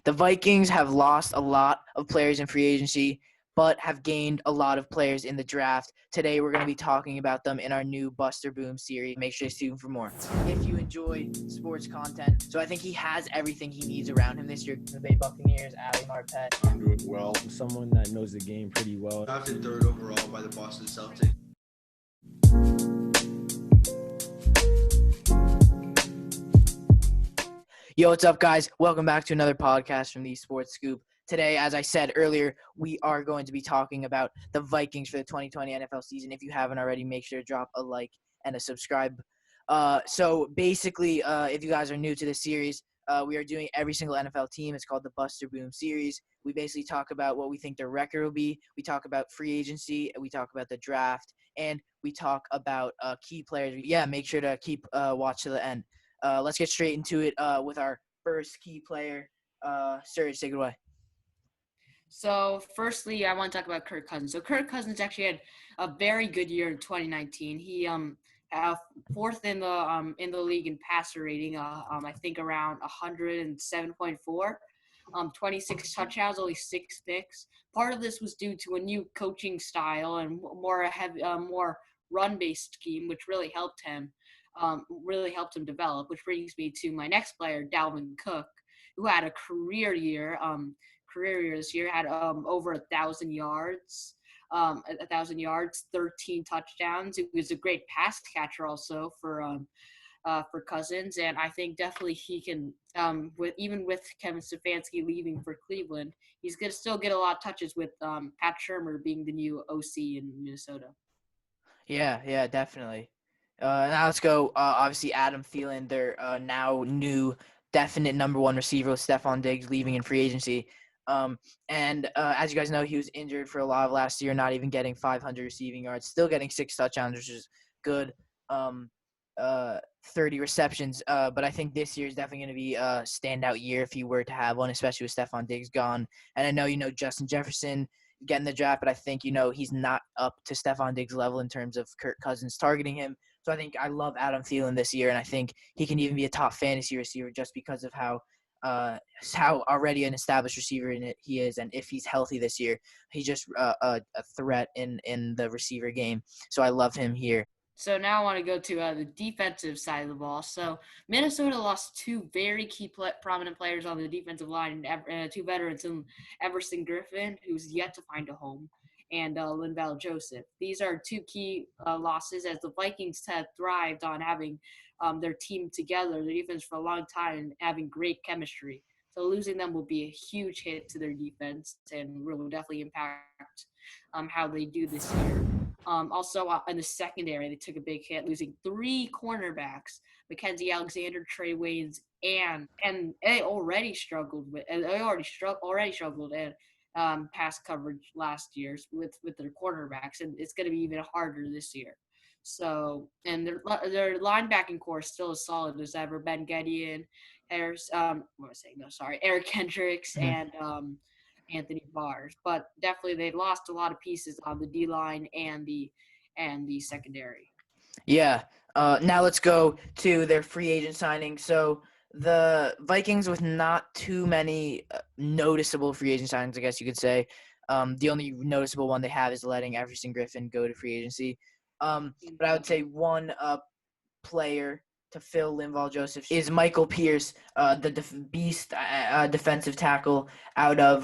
The Vikings have lost a lot of players in free agency, but have gained a lot of players in the draft. Today, we're going to be talking about them in our new Buster Boom series. Make sure to tune for more. If you enjoy sports content, so I think he has everything he needs around him this year. The Bay Buccaneers, Ali Marpet. I'm doing well. I'm someone that knows the game pretty well. Drafted third overall by the Boston Celtics. Yo, what's up, guys? Welcome back to another podcast from the Sports Scoop. Today, as I said earlier, we are going to be talking about the Vikings for the 2020 NFL season. If you haven't already, make sure to drop a like and a subscribe. So basically, if you guys are new to this series, we are doing every single NFL team. It's called the Buster Boom series. We basically talk about what we think their record will be. We talk about free agency. We talk about the draft. And we talk about key players. Yeah, make sure to keep watch to the end. Let's get straight into it with our first key player. Serge, take it away. So, firstly, I want to talk about Kirk Cousins. So, Kirk Cousins actually had a very good year in 2019. He fourth in the league in passer rating. I think around 107.4. 26 touchdowns, only 6 picks. Part of this was due to a new coaching style and more run-based scheme, which really helped him develop. Which brings me to my next player, Dalvin Cook, who had a career year this year, had over 1,000 yards, 13 touchdowns. It was a great pass catcher also for Cousins, and I think definitely he can, with Kevin Stefanski leaving for Cleveland, he's gonna still get a lot of touches with Pat Shurmur being the new OC in Minnesota. Yeah, definitely. Now let's go. Obviously, Adam Thielen, their now new definite number one receiver with Stephon Diggs leaving in free agency. And as you guys know, he was injured for a lot of last year, not even getting 500 receiving yards, still getting 6 touchdowns, which is good. 30 receptions. But I think this year is definitely going to be a standout year if he were to have one, especially with Stephon Diggs gone. And I know, Justin Jefferson getting the draft, but I think, he's not up to Stephon Diggs' level in terms of Kirk Cousins targeting him. So I think I love Adam Thielen this year, and I think he can even be a top fantasy receiver just because of how already an established receiver he is, and if he's healthy this year, he's just a threat in the receiver game. So I love him here. So now I want to go to the defensive side of the ball. So Minnesota lost 2 very key prominent players on the defensive line, 2 veterans, Everson Griffin, who's yet to find a home, and Linval Joseph. These are 2 key losses, as the Vikings have thrived on having their team together, their defense, for a long time, and having great chemistry. So losing them will be a huge hit to their defense and will definitely impact how they do this year. Also, in the secondary, they took a big hit, losing 3 cornerbacks, Mackenzie Alexander, Trey Waynes, and they already struggled in pass coverage last year with their cornerbacks, and it's going to be even harder this year. So, and their linebacking core is still as solid as ever. Ben Gedeon, Eric Kendricks, and Anthony Barrs, but definitely they lost a lot of pieces on the D line and the secondary. Yeah. Now let's go to their free agent signing. So the Vikings, with not too many noticeable free agent signings, I guess you could say. The only noticeable one they have is letting Everson Griffin go to free agency. But I would say one player to fill Linval Joseph is Michael Pierce, the beast defensive tackle out of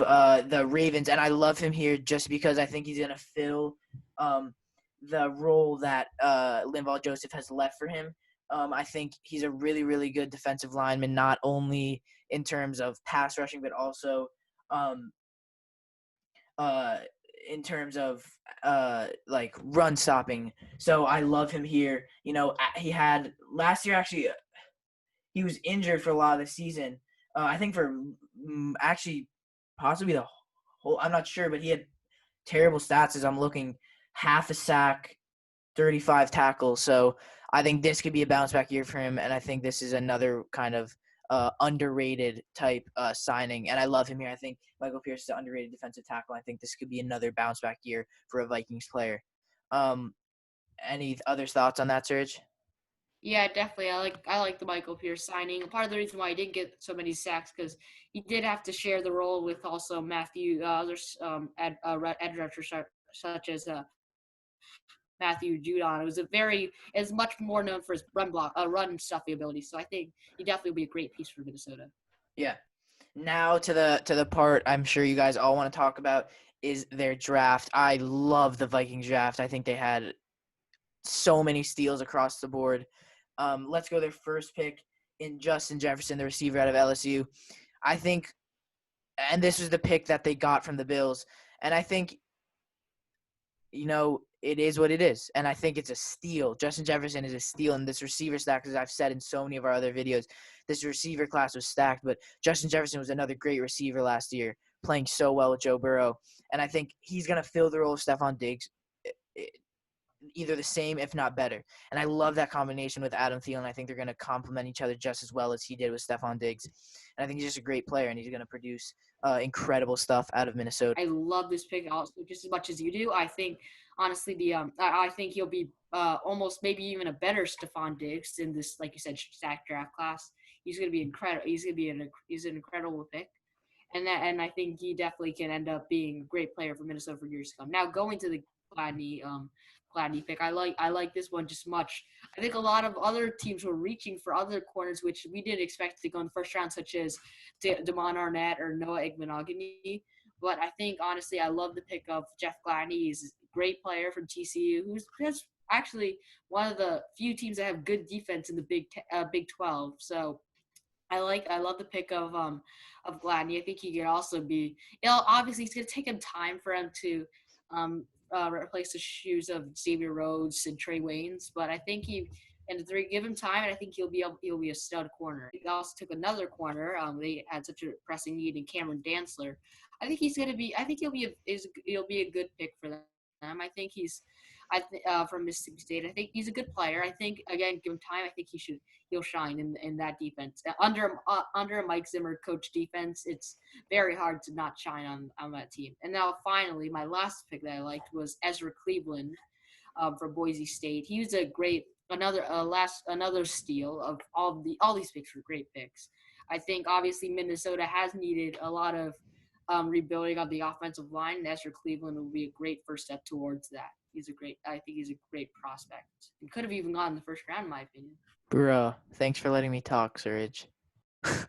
the Ravens. And I love him here just because I think he's going to fill the role that Linval Joseph has left for him. I think he's a really, really good defensive lineman, not only in terms of pass rushing, but also in terms of like run stopping. So I love him here. He had last year, actually he was injured for a lot of the season. I think for actually possibly the whole, I'm not sure, but he had terrible stats as I'm looking: half a sack, 35 tackles. So I think this could be a bounce back year for him, and I think this is another kind of underrated type signing, and I love him here. I think Michael Pierce is an underrated defensive tackle. I think this could be another bounce back year for a Vikings player. Any other thoughts on that, Serge? Yeah, definitely. I like the Michael Pierce signing. Part of the reason why he didn't get so many sacks because he did have to share the role with also Matthew others edge rushers such as Matthew Judon. Is much more known for his run stuffing ability. So I think he definitely will be a great piece for Minnesota. Yeah. Now to the part I'm sure you guys all want to talk about is their draft. I love the Vikings draft. I think they had so many steals across the board. Let's go their first pick in Justin Jefferson, the receiver out of LSU. I think, and this was the pick that they got from the Bills. And I think, it is what it is. And I think it's a steal. Justin Jefferson is a steal in this receiver stack, as I've said in so many of our other videos. This receiver class was stacked, but Justin Jefferson was another great receiver last year, playing so well with Joe Burrow. And I think he's going to fill the role of Stephon Diggs, either the same, if not better. And I love that combination with Adam Thielen. I think they're going to complement each other just as well as he did with Stephon Diggs. And I think he's just a great player, and he's going to produce incredible stuff out of Minnesota. I love this pick also just as much as you do. I think honestly I think he'll be almost maybe even a better Stephon Diggs in this, like you said, stack draft class. He's gonna be incredible. He's an incredible pick. And I think he definitely can end up being a great player for Minnesota for years to come. Now going to the Gladney pick, I like this one just much. I think a lot of other teams were reaching for other corners which we didn't expect to go in the first round, such as Damon Arnett or Noah Igbenogany. But I think honestly, I love the pick of Jeff Gladney. He's a great player from TCU, who's actually one of the few teams that have good defense in the Big 12. So I love the pick of Gladney. I think he could also be. Obviously it's gonna take him time for him to replace the shoes of Xavier Rhodes and Trey Waynes, but I think give him time, and I think he'll be a stud corner. He also took another corner. They had such a pressing need in Cameron Dantzler. I think he's gonna be. I think he'll be a good pick for them. I think from Mississippi State. I think he's a good player. I think again, give him time. I think he'll shine in that defense. Under a Mike Zimmer coach defense, it's very hard to not shine on that team. And now finally, my last pick that I liked was Ezra Cleveland from Boise State. He was a great another steal of all these picks were great picks. I think obviously Minnesota has needed a lot of rebuilding on the offensive line. And Ezra Cleveland will be a great first step towards that. I think he's a great prospect. He could have even gone in the first round, in my opinion. Bro, thanks for letting me talk, Surridge. I'm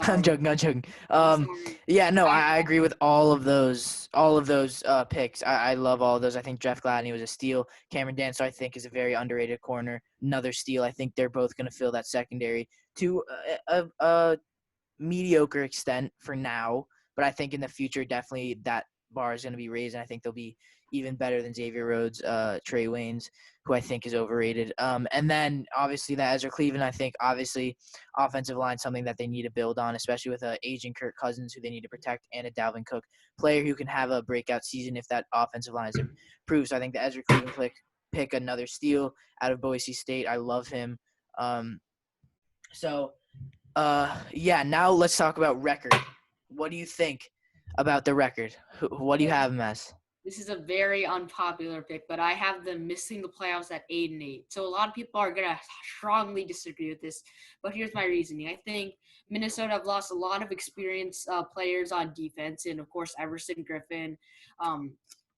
Sorry. joking. I'm sorry. Yeah, no, I agree with all of those picks. I love all of those. I think Jeff Gladney was a steal. Cameron Dantzler, I think, is a very underrated corner. Another steal. I think they're both going to fill that secondary to a mediocre extent for now, but I think in the future, definitely that bar is going to be raised, and I think they'll be even better than Xavier Rhodes, Trey Waynes, who I think is overrated. And then obviously that Ezra Cleveland, I think obviously offensive line, something that they need to build on, especially with an aging Kirk Cousins who they need to protect, and a Dalvin Cook player who can have a breakout season if that offensive line is improved. So I think the Ezra Cleveland pick another steal out of Boise State. I love him. Yeah, now let's talk about record. What do you think about the record? What do you have him as? This is a very unpopular pick, but I have them missing the playoffs at 8-8. So a lot of people are gonna strongly disagree with this, but here's my reasoning. I think Minnesota have lost a lot of experienced players on defense, and of course Everson Griffin,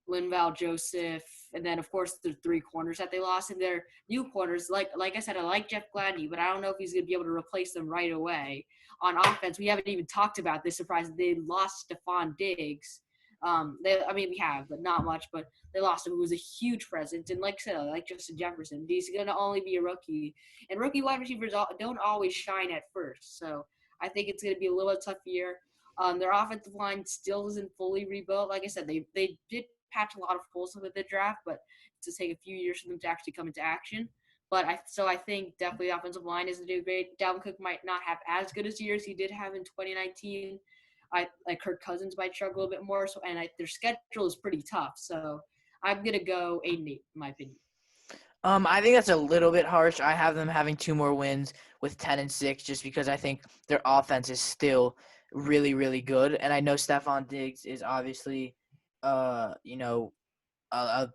Linval Joseph, and then of course the three corners that they lost. And their new corners, like I said, I like Jeff Gladney, but I don't know if he's gonna be able to replace them right away. On offense, we haven't even talked about this surprise. They lost Stephon Diggs. We have, but not much. But they lost him, who was a huge presence. And like I said, I like Justin Jefferson. He's going to only be a rookie. And rookie wide receivers don't always shine at first. So I think it's going to be a little tough year. Their offensive line still isn't fully rebuilt. Like I said, they did patch a lot of holes with the draft, but it's going to take a few years for them to actually come into action. But I think definitely the offensive line isn't doing great. Dalvin Cook might not have as good as years he did have in 2019. Kirk Cousins might struggle a bit more. So their schedule is pretty tough. So I'm gonna go 8-8 in my opinion. I think that's a little bit harsh. I have them having 2 more wins with 10-6, just because I think their offense is still really, really good. And I know Stephon Diggs is obviously, a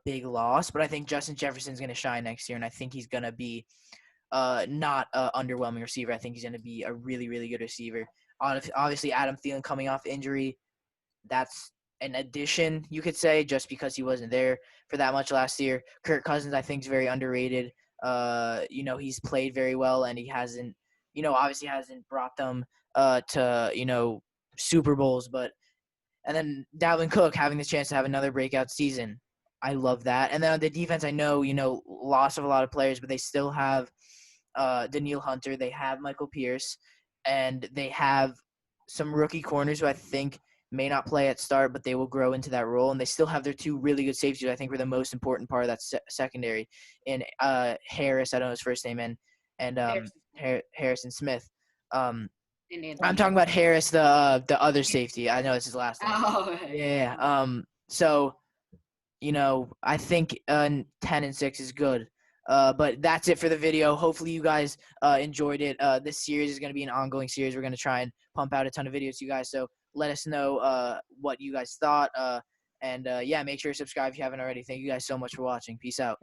big loss, but I think Justin Jefferson's going to shine next year, and I think he's going to be not an underwhelming receiver. I think he's going to be a really, really good receiver. Obviously, Adam Thielen coming off injury, that's an addition, you could say, just because he wasn't there for that much last year. Kirk Cousins, I think, is very underrated. He's played very well, and he hasn't, obviously hasn't brought them to, Super Bowls. And then Dalvin Cook having the chance to have another breakout season. I love that. And then on the defense, I know, loss of a lot of players, but they still have Daniil Hunter. They have Michael Pierce, and they have some rookie corners who I think may not play at start, but they will grow into that role. And they still have their two really good safeties, I think, were the most important part of that secondary. In Harris, I don't know his first name, and Harrison Smith. And I'm talking about Harris, the other safety. I know it's his last name. Oh, Yeah. So, I think 10-6 is good. But that's it for the video. Hopefully you guys enjoyed it. This series is going to be an ongoing series. We're going to try and pump out a ton of videos to you guys. So let us know what you guys thought. And make sure to subscribe if you haven't already. Thank you guys so much for watching. Peace out.